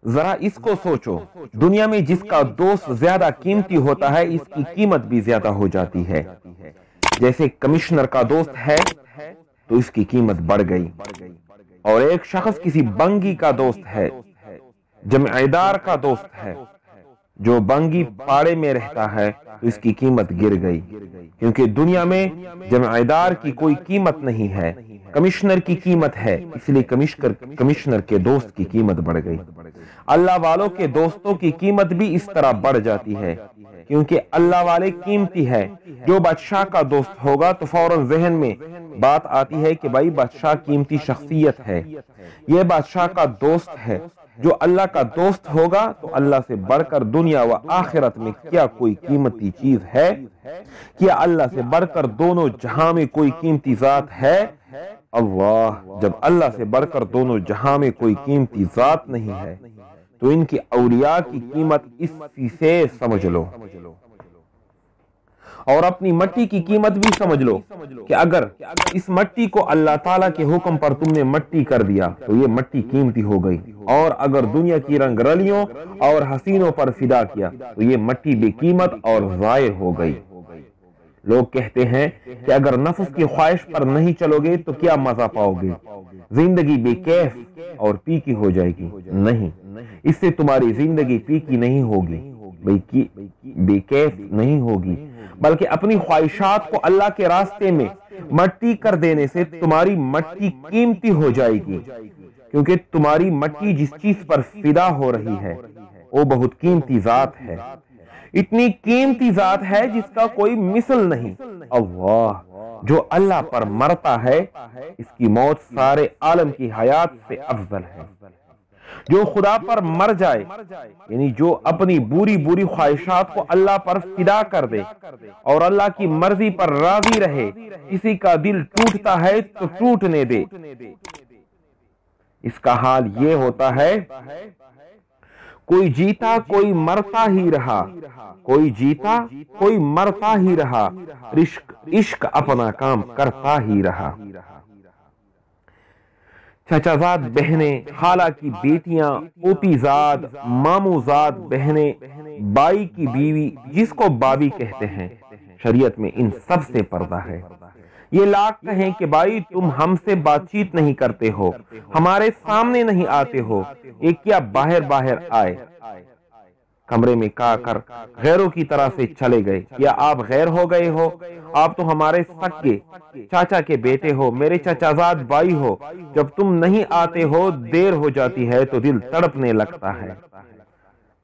ذرا اس کو سوچو، دنیا میں جس کا دوست زیادہ قیمتی ہوتا ہے اس کی قیمت بھی زیادہ ہو جاتی ہے۔ جیسے کمشنر کا دوست ہے تو اس کی قیمت بڑھ گئی، اور ایک شخص کسی بنگی کا دوست ہے، جمعیدار کا دوست ہے، جو بنگی پاڑے میں رہتا ہے تو اس کی قیمت گر گئی، کیونکہ دنیا میں جمعیدار کی کوئی قیمت نہیں ہے، کمشنر کی قیمت ہے، اس لیے کمشنر کے دوست کی قیمت بڑھ گئی۔ اللہ والوں کے دوستوں کی قیمت بھی اس طرح بڑھ جاتی ہے، کیونکہ اللہ والے قیمتی ہے۔ جو بادشاہ کا دوست ہوگا تو فوراً ذہن میں بات آتی ہے کہ بھائی بادشاہ قیمتی شخصیت ہے، یہ بادشاہ کا دوست ہے۔ جو اللہ کا دوست ہوگا تو اللہ سے بڑھ کر دنیا و آخرت میں کیا کوئی قیمتی چیز ہے؟ کیا اللہ سے بڑھ کر دونوں جہاں میں کوئی قیمتی ذات ہے؟ اللہ، جب اللہ سے بڑھ کر دونوں جہاں میں کوئی قیمتی ذات نہیں ہے تو ان کی اولیاء کی قیمت اس سے سمجھ لو، اور اپنی مٹی کی قیمت بھی سمجھ لو کہ اگر اس مٹی کو اللہ تعالیٰ کے حکم پر تم نے مٹی کر دیا تو یہ مٹی قیمتی ہو گئی، اور اگر دنیا کی رنگ رلیوں اور حسینوں پر فدا کیا تو یہ مٹی بے قیمت اور ضائع ہو گئی۔ لوگ کہتے ہیں کہ اگر نفس کی خواہش پر نہیں چلو گے تو کیا مزہ پاؤ گے، زندگی بے کیف اور پی کی ہو جائے گی۔ نہیں، اس سے تمہاری زندگی پی کی نہیں ہوگی، بے کیف نہیں ہوگی، بلکہ اپنی خواہشات کو اللہ کے راستے میں مٹی کر دینے سے تمہاری مٹی قیمتی ہو جائے گی، کیونکہ تمہاری مٹی جس چیز پر فدا ہو رہی ہے وہ بہت قیمتی ذات ہے، اتنی قیمتی ذات ہے جس کا کوئی مثل نہیں۔ اللہ، جو اللہ پر مرتا ہے اس کی موت سارے عالم کی حیات سے افضل ہے۔ جو خدا پر مر جائے، یعنی جو اپنی بری خواہشات کو اللہ پر فدا کر دے اور اللہ کی مرضی پر راضی رہے، کسی کا دل ٹوٹتا ہے تو ٹوٹنے دے، اس کا حال یہ ہوتا ہے کوئی جیتا کوئی مرتا ہی رہا، کوئی جیتا کوئی مرتا ہی رہا، عشق اپنا کام کرتا ہی رہا۔ چچا زاد بہنیں، خالہ کی بیٹیاں، پوتی زاد، ماموں زاد بہنیں، بائی کی بیوی جس کو بابی کہتے ہیں، شریعت میں ان سب سے پردہ ہے۔ یہ لاکھ کہیں کہ بھائی تم ہم سے بات چیت نہیں کرتے ہو، ہمارے سامنے نہیں آتے ہو، یہ کیا باہر آئے، کمرے میں کہا کر غیروں کی طرح سے چلے گئے، یا آپ غیر ہو گئے ہو، آپ تو ہمارے سکے چاچا کے بیٹے ہو، میرے چچا زاد بھائی ہو، جب تم نہیں آتے ہو دیر ہو جاتی ہے تو دل تڑپنے لگتا ہے۔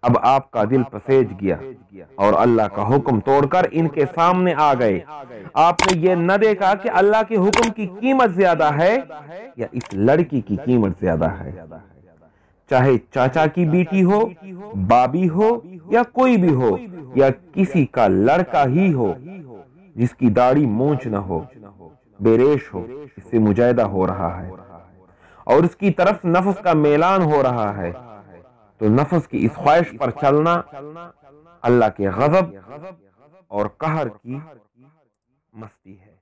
اب آپ کا دل پسیج گیا اور اللہ کا حکم توڑ کر ان کے سامنے آ گئے، آپ نے یہ نہ دیکھا کہ اللہ کے حکم کی قیمت زیادہ ہے یا اس لڑکی کی قیمت زیادہ ہے، چاہے چاچا کی بیٹی ہو، بابی ہو، یا کوئی بھی ہو، یا کسی کا لڑکا ہی ہو جس کی داڑھی مونچھ نہ ہو، بے ریش ہو، اس سے مجاہدہ ہو رہا ہے اور اس کی طرف نفس کا میلان ہو رہا ہے، تو نفس کی اس خواہش پر چلنا اللہ کے غضب اور قہر کی مستی ہے۔